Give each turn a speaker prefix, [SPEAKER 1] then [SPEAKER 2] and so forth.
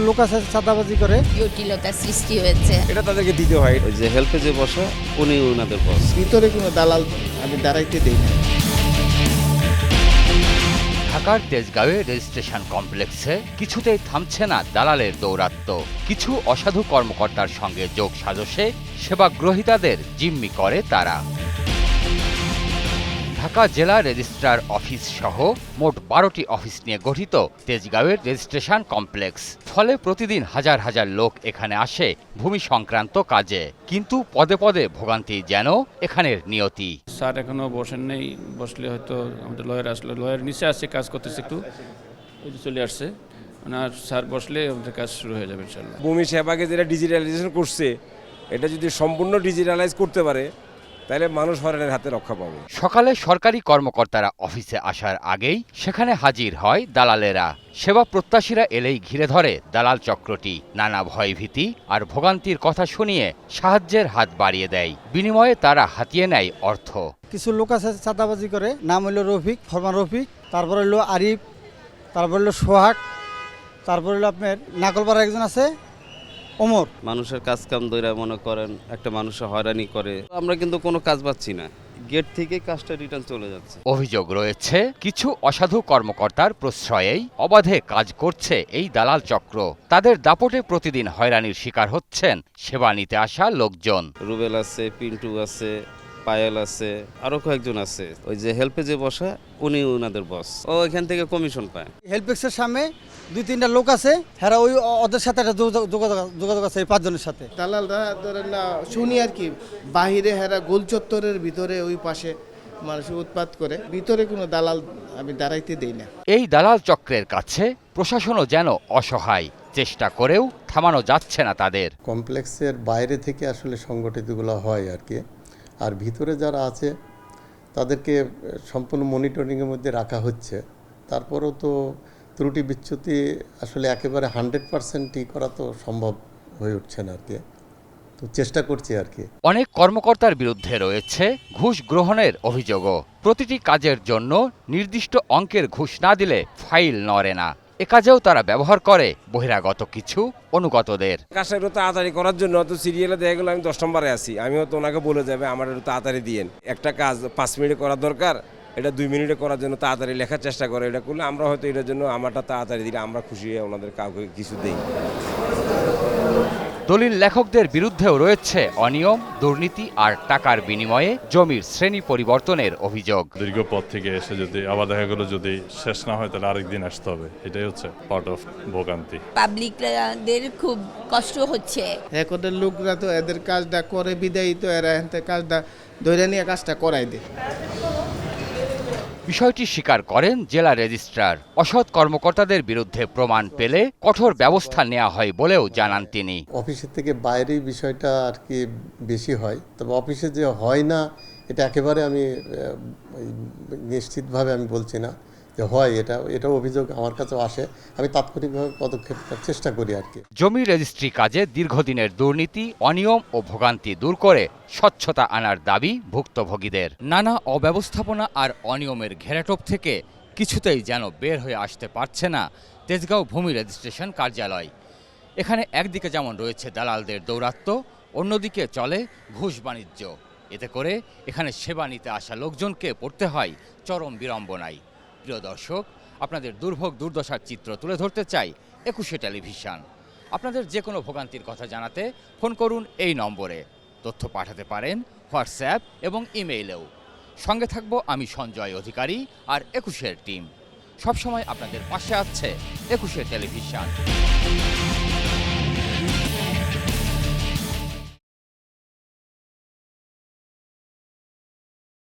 [SPEAKER 1] লোক আছে চাঁদাবাজি করে।
[SPEAKER 2] জটিলতা সৃষ্টি হয়েছে।
[SPEAKER 3] এটা তাদেরকে দিতে হয়।
[SPEAKER 4] ওই যে হেল্পে যে বসা উনি ওনাদের বস।
[SPEAKER 5] ভিতরে কোনো দালাল আমি দাঁড়াইতে দেই না।
[SPEAKER 6] ঢাকার তেজগাঁওয়ে রেজিস্ট্রেশন কমপ্লেক্সে কিছুতেই থামছে না দালালের দৌরাত্ম্য। কিছু অসাধু কর্মকর্তার সঙ্গে যোগ সাজসে সেবাগ্রহীতাদের জিম্মি করে তারা। ঢাকা জেলা রেজিস্ট্রার অফিস সহ মোট 12টি অফিস নিয়ে গঠিত তেজগাঁওয়ের রেজিস্ট্রেশন কমপ্লেক্স। ফলে প্রতিদিন হাজার হাজার লোক এখানে আসে ভূমি সংক্রান্ত কাজে, কিন্তু পদে পদে ভোগান্তি যেন এখানের নিয়তি।
[SPEAKER 7] স্যার এখনো বসেন নেই, বসলে হয়তো আমাদের লয়ার আসলো, লয়ার নিচে আসছে কাজ করতেছে, একটু ওই যে চলে আসছে, আর স্যার বসলে আমাদের কাজ শুরু হয়ে যাবে ইনশাল্লাহ।
[SPEAKER 3] ভূমি সেবাকে যেটা ডিজিটালাইজেশন করছে, এটা যদি সম্পূর্ণ ডিজিটালাইজ করতে পারে তাহলে মানুষ হয়রানির হাতে রক্ষা পাবে।
[SPEAKER 6] সকালে সরকারি কর্মকর্তারা অফিসে আসার আগেই সেখানে হাজির হয় দালালেরা। সেবা প্রত্যাশীরা এলেই ঘিরে ধরে দালাল চক্রটি, নানা ভয়ভীতি আর ভোগান্তির কথা শুনিয়ে সাহায্যের হাত বাড়িয়ে দেয়। বিনিময়ে তারা হাতিয়ে নেয় অর্থ।
[SPEAKER 1] কিছু লোক আছে চাঁদাবাজি করে, নাম হইল রফিক, ফরমান রফিক, তারপর হইল আরিফ, তারপর হইল সোহাগ, তারপর হইল আপনার নাকলপাড়া একজন আছে ওমর।
[SPEAKER 4] মানুষের কাজ কাম দইরা মনে করেন একটা মানুষের হয়রানি করে। আমরা কিন্তু কোনো কাজ পাচ্ছি না, গেট থেকে কাজটা রিটার্ন চলে যাচ্ছে।
[SPEAKER 6] অভিযোগ রয়েছে কিছু অসাধু কর্মকর্তার প্রশ্রয়েই অবাধে কাজ করছে এই দালাল চক্র। তাদের দাপটে প্রতিদিন হয়রানির শিকার হচ্ছেন সেবা নিতে আসা লোকজন।
[SPEAKER 4] রুবেল আছে, পিন্টু আছে, পায়েল আছে, আরো কয়েকজন আছে। ওই যে হেল্পে যে বসা উনি ওনাদের বস। ও এখান থেকে কমিশন পায়।
[SPEAKER 1] হেল্পেক্সের সামনে 2-3টা লোক আছে, হেরা ওই ওদের সাথে একটা যোগাযোগ আছে এই 5 জনের সাথে।
[SPEAKER 5] দালালরা ধরেন না শুনি আর কি, বাহিরে হেরা গোল চত্বরের ভিতরে ওই পাশে মানুষ উৎপাত করে, ভিতরে কোনো দালাল আমি দাঁড়াইতে দেই না।
[SPEAKER 6] এই দালাল চক্রের কাছে প্রশাসনও যেন অসহায়, চেষ্টা করেও থামানো যাচ্ছে না তাদের।
[SPEAKER 8] কমপ্লেক্সের বাইরে থেকে আসলে সংগঠিতগুলো হয় আর কি, আর ভিতরে যারা আছে তাদেরকে সম্পূর্ণ মনিটরিংয়ের মধ্যে রাখা হচ্ছে। তারপরেও তো ত্রুটি বিচ্যুতি আসলে একেবারে 100%ই করা তো সম্ভব হয়ে উঠছে না আর কি, তো চেষ্টা করছি আর কি।
[SPEAKER 6] অনেক কর্মকর্তার বিরুদ্ধে রয়েছে ঘুষ গ্রহণের অভিযোগও। প্রতিটি কাজের জন্য নির্দিষ্ট অঙ্কের ঘুষ না দিলে ফাইল নড়ে না। এ কাজেও তারা ব্যবহার করে বহিরাগত কিছু অনুগতদের।
[SPEAKER 3] কাজটা একটু তাড়াতাড়ি করার জন্য তো সিরিয়ালে দেখা গেলো আমি 10 নম্বরে আছি, আমি হয়তো ওনাকে বলে যাবে আমার একটু তাড়াতাড়ি দিয়েন। একটা কাজ 5 মিনিটে করার দরকার, এটা 2 মিনিটে করার জন্য তাড়াতাড়ি লেখার চেষ্টা করে। এটা করলে আমরা হয়তো এটার জন্য আমারটা তাড়াতাড়ি দিলে আমরা খুশি হয়ে ওনাদের কাউকে কিছু দিই।
[SPEAKER 6] দলিল লেখকদের বিরুদ্ধেও রয়েছে অনিয়ম, দুর্নীতি আর টাকার বিনিময়ে জমির শ্রেণী পরিবর্তনের অভিযোগ।
[SPEAKER 9] দীর্ঘ পথ থেকে এসে যদি আবার দেখা গেলো যদি শেষ না হয় তাহলে আরেকদিন আসতে হবে, এটাই হচ্ছে পার্ট অফ ভোগান্তি।
[SPEAKER 2] পাবলিকদের খুব কষ্ট হচ্ছে।
[SPEAKER 5] এদের লোকরা তো এদের কাজটা করে বিদায়ী, তো এরা কাজটা ধরে নিয়ে কাজটা করাই দেয়।
[SPEAKER 6] বিষয়টি স্বীকার করেন জেলা রেজিস্ট্রার। অসৎ কর্মকর্তাদের বিরুদ্ধে প্রমাণ পেলে কঠোর ব্যবস্থা নেওয়া হয় বলেও জানান তিনি।
[SPEAKER 8] অফিসের থেকে বাইরেই বিষয়টা আর কি বেশি হয়, তবে অফিসে যে হয় না এটা একেবারে আমি নিশ্চিতভাবে আমি বলছি না যে হয়, এটা অভিযোগ আমার কাছেও আসে, আমি তাৎক্ষণিকভাবে পদক্ষেপ করার চেষ্টা করি আর কি।
[SPEAKER 6] জমি রেজিস্ট্রি কাজে দীর্ঘদিনের দুর্নীতি, অনিয়ম ও ভোগান্তি দূর করে স্বচ্ছতা আনার দাবি ভুক্তভোগীদের। নানা অব্যবস্থাপনা আর অনিয়মের ঘেরাটোপ থেকে কিছুতেই যেন বের হয়ে আসতে পারছে না তেজগাঁও ভূমি রেজিস্ট্রেশন কার্যালয়। এখানে একদিকে যেমন রয়েছে দালালদের দৌরাত্ম্য, অন্যদিকে চলে ঘুষ বাণিজ্য। এতে করে এখানে সেবা নিতে আসা লোকজনকে পড়তে হয় চরম বিড়ম্বনায়। প্রিয় দর্শক, আপনাদের দুর্ভোগ দুর্দশার চিত্র তুলে ধরতে চাই 21 টেলিভিশন। আপনাদের যে কোনো ভোগান্তির কথা জানাতে ফোন করুন এই নম্বরে। তথ্য পাঠাতে পারেন হোয়াটসঅ্যাপ এবং ইমেইলেও। সঙ্গে থাকবো আমি সঞ্জয় অধিকারী আর 21 টিম। সবসময় আপনাদের পাশে আছে 21 টেলিভিশন।